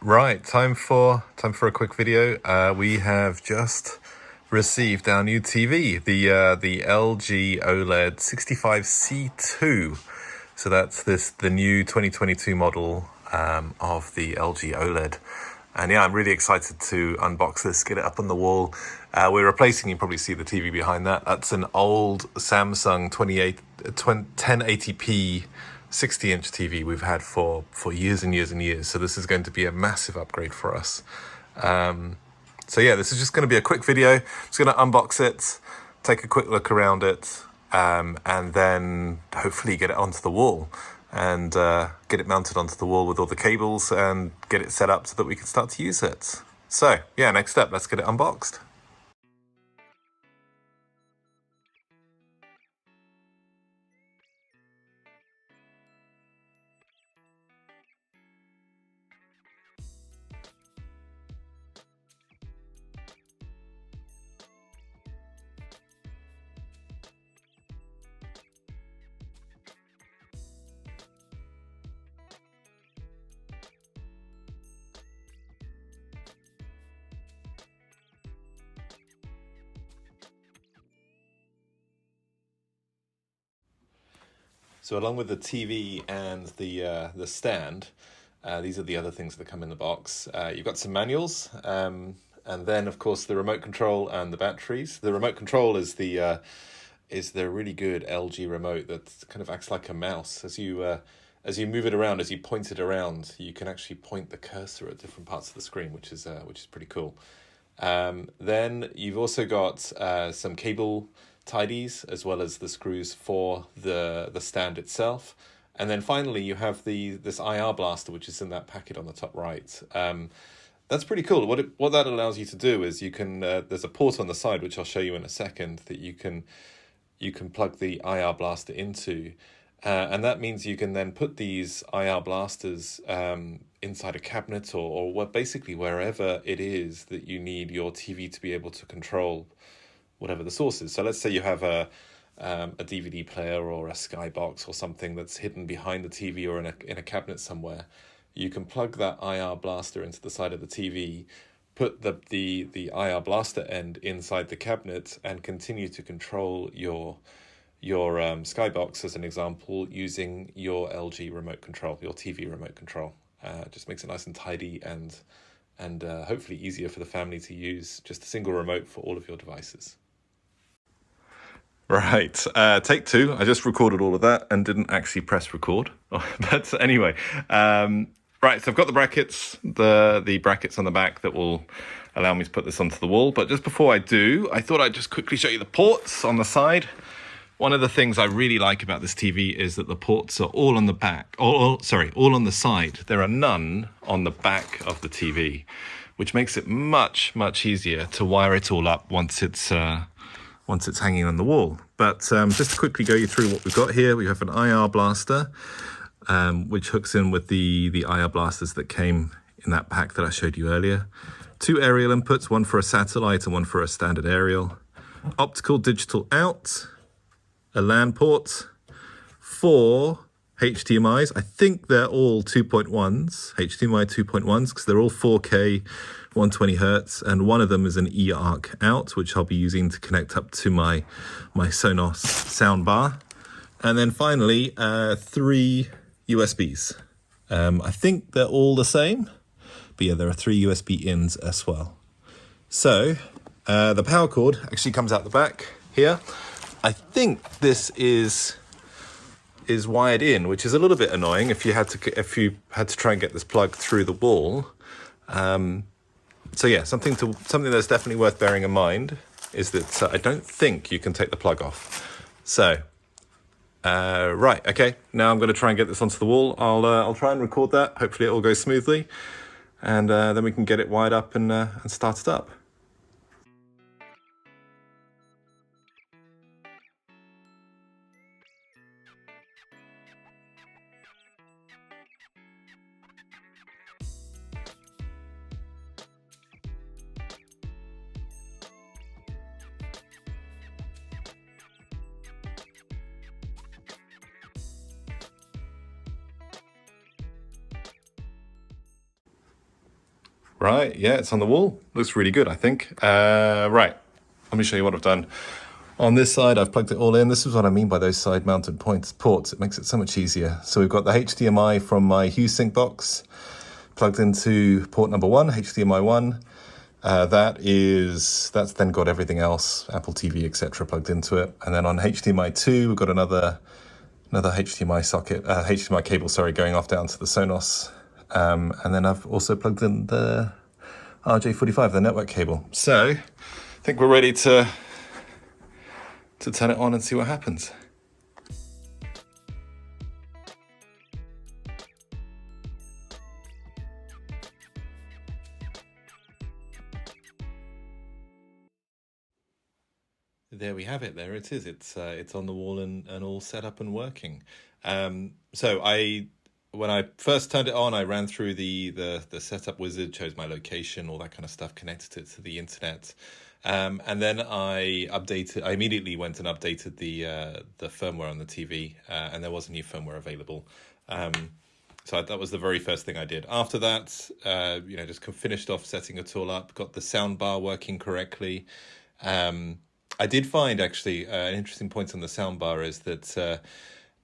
Right, time for a quick video. We have just received our new TV, the LG OLED 65C2. So that's the new 2022 model of the LG OLED. And yeah, I'm really excited to unbox this, get it up on the wall. We're replacing, you can probably see the TV behind that. That's an old Samsung 1080p 60-inch TV we've had for years and years and years. So this is going to be a massive upgrade for us. So yeah, this is just going to be a quick video. Just going to unbox it, take a quick look around it, and then hopefully get it onto the wall and get it mounted onto the wall with all the cables and get it set up so that we can start to use it. So yeah, next step, let's get it unboxed. So along with the TV and the stand, these are the other things that come in the box. You've got some manuals, and then of course the remote control and the batteries. The remote control is the really good LG remote that kind of acts like a mouse. As you move it around, as you point it around, you can actually point the cursor at different parts of the screen, which is pretty cool. Then you've also got some cable tidies as well as the screws for the stand itself, and then finally you have this IR blaster, which is in that packet on the top right. That's pretty cool. What that allows you to do is you can there's a port on the side, which I'll show you in a second, that you can plug the IR blaster into, and that means you can then put these IR blasters inside a cabinet or basically wherever it is that you need your TV to be able to control whatever the source is. So let's say you have a DVD player or a Skybox or something that's hidden behind the TV or in a cabinet somewhere. You can plug that IR blaster into the side of the TV, put the IR blaster end inside the cabinet, and continue to control your Skybox, as an example, using your LG remote control, your TV remote control. Just makes it nice and tidy and hopefully easier for the family to use. Just a single remote for all of your devices. Right, take two. I just recorded all of that and didn't actually press record. But anyway, right, so I've got the brackets, the brackets on the back that will allow me to put this onto the wall. But just before I do, I thought I'd just quickly show you the ports on the side. One of the things I really like about this TV is that the ports are all on the back, all on the side. There are none on the back of the TV, which makes it much, much easier to wire it all up once it's hanging on the wall. But just to quickly go you through what we've got here, we have an IR blaster, which hooks in with the IR blasters that came in that pack that I showed you earlier. Two aerial inputs, one for a satellite and one for a standard aerial. Optical digital out, a LAN port, 4 HDMIs. I think they're all 2.1s, HDMI 2.1s, because they're all 4K 120 hertz, and one of them is an eARC out, which I'll be using to connect up to my Sonos soundbar. And then finally, 3 USBs. I think they're all the same, but yeah, there are 3 USB ins as well. So the power cord actually comes out the back here. I think this is wired in, which is a little bit annoying if you had to try and get this plug through the wall. So yeah, something that's definitely worth bearing in mind is that I don't think you can take the plug off. So right, okay, now I'm going to try and get this onto the wall. I'll try and record that. Hopefully it all goes smoothly, and then we can get it wired up and start it up. Right, yeah, it's on the wall. Looks really good, I think. Right, let me show you what I've done. On this side, I've plugged it all in. This is what I mean by those side-mounted ports. It makes it so much easier. So we've got the HDMI from my HughesSync box plugged into port number 1, HDMI 1. That's then got everything else, Apple TV, etc., plugged into it. And then on HDMI 2, we've got another HDMI socket, HDMI cable, sorry, going off down to the Sonos. And then I've also plugged in the RJ45, the network cable. So I think we're ready to turn it on and see what happens. There we have it. There it is. It's on the wall and all set up and working. So when I first turned it on, I ran through the setup wizard, chose my location, all that kind of stuff, connected it to the internet. And then I immediately went and updated the firmware on the TV, and there was a new firmware available. So that was the very first thing I did. After that, just finished off setting it all up, got the sound bar working correctly. I did find actually an interesting point on the soundbar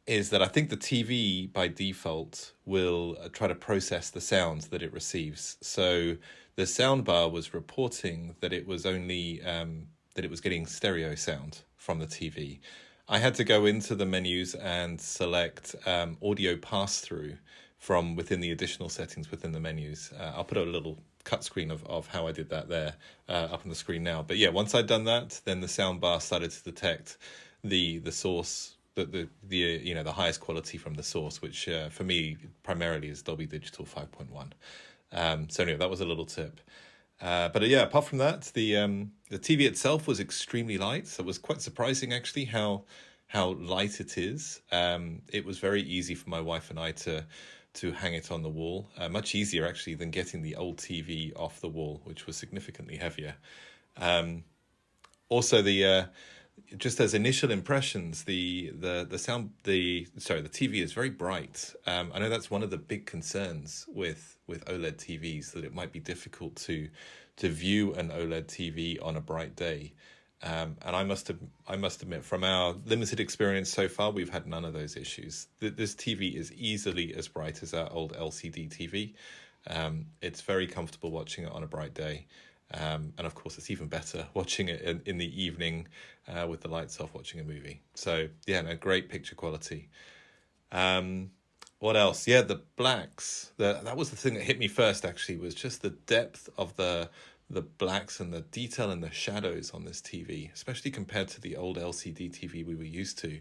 is that I think the TV by default will try to process the sounds that it receives. So the soundbar was reporting that it was only that it was getting stereo sound from the TV. I had to go into the menus and select audio pass-through from within the additional settings within the menus. I'll put a little cut screen of how I did that there up on the screen now. But yeah, once I'd done that, then the soundbar started to detect the source, the highest quality from the source, which for me primarily is Dolby Digital 5.1. So anyway, that was a little tip. But yeah, apart from that, the TV itself was extremely light. So it was quite surprising actually how light it is. It was very easy for my wife and I to hang it on the wall. Much easier actually than getting the old TV off the wall, which was significantly heavier. Also, just as initial impressions, the TV is very bright. I know that's one of the big concerns with OLED TVs, that it might be difficult to view an OLED TV on a bright day. And I must admit, from our limited experience so far, we've had none of those issues. This TV is easily as bright as our old LCD TV. It's very comfortable watching it on a bright day. And of course, it's even better watching it in the evening with the lights off, watching a movie. So yeah, no, great picture quality. What else? Yeah, the blacks. That was the thing that hit me first, actually, was just the depth of the blacks and the detail and the shadows on this TV, especially compared to the old LCD TV we were used to.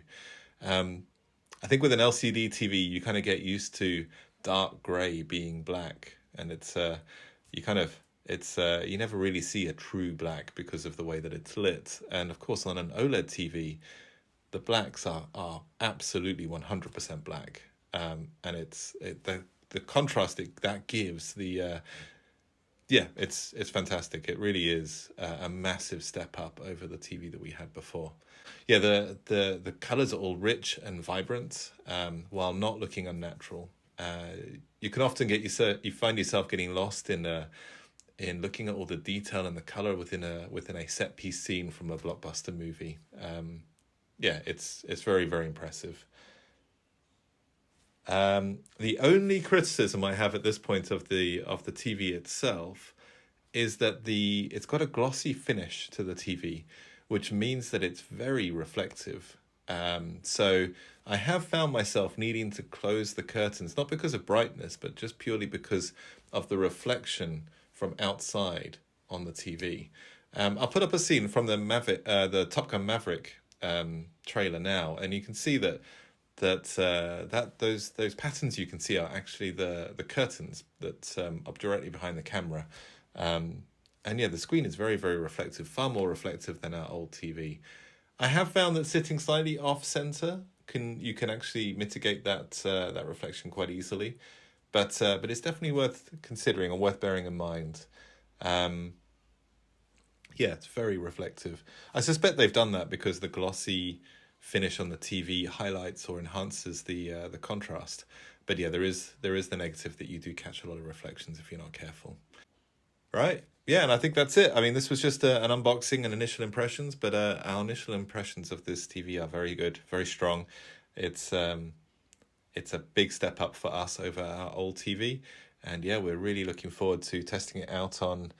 I think with an LCD TV, you kind of get used to dark gray being black, and you never really see a true black because of the way that it's lit. And of course, on an OLED TV, the blacks are absolutely 100% black. And the contrast that gives it's fantastic. It really is a massive step up over the TV that we had before. Yeah, the colors are all rich and vibrant, while not looking unnatural. You can often you find yourself getting lost in looking at all the detail and the color within a set piece scene from a blockbuster movie. It's very, very impressive. The only criticism I have at this point of the TV itself is that it's got a glossy finish to the TV, which means that it's very reflective. So I have found myself needing to close the curtains, not because of brightness, but just purely because of the reflection from outside on the TV. I'll put up a scene from the Top Gun Maverick trailer now, and you can see that those patterns you can see are actually the curtains that up directly behind the camera. And yeah, the screen is very, very reflective, far more reflective than our old TV. I have found that sitting slightly off center you can actually mitigate that reflection quite easily, but it's definitely worth considering or worth bearing in mind. It's very reflective. I suspect they've done that because the glossy finish on the TV highlights or enhances the contrast. But yeah, there is the negative that you do catch a lot of reflections if you're not careful. Right. Yeah, and I think that's it. I mean, this was just an unboxing and initial impressions, but our initial impressions of this TV are very good, very strong. It's it's a big step up for us over our old TV, and yeah, we're really looking forward to testing it out on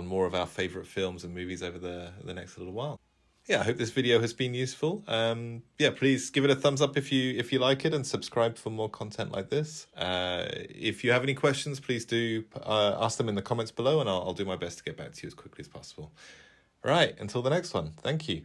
more of our favorite films and movies over the next little while. Yeah, I hope this video has been useful. Yeah, please give it a thumbs up if you like it, and subscribe for more content like this. If you have any questions, please do ask them in the comments below, and I'll do my best to get back to you as quickly as possible. All right, until the next one. Thank you.